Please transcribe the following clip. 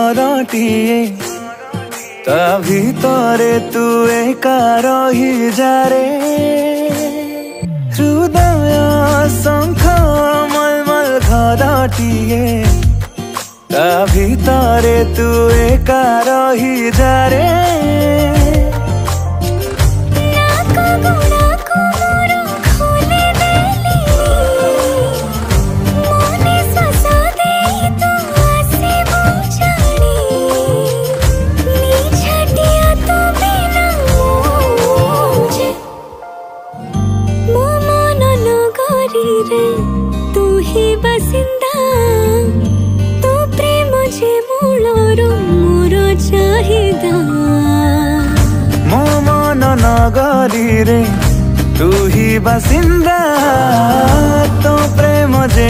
घरटिए ता भितरे तू एका रही जारे हृदय शंख मलमल घरटिए ता भितरे तू एका रही जारे तू ही बसिंदा तू प्रेम जे मूलर मोर चाहिदा मो मन नगरी रे तू ही बसिंदा तो प्रेम जे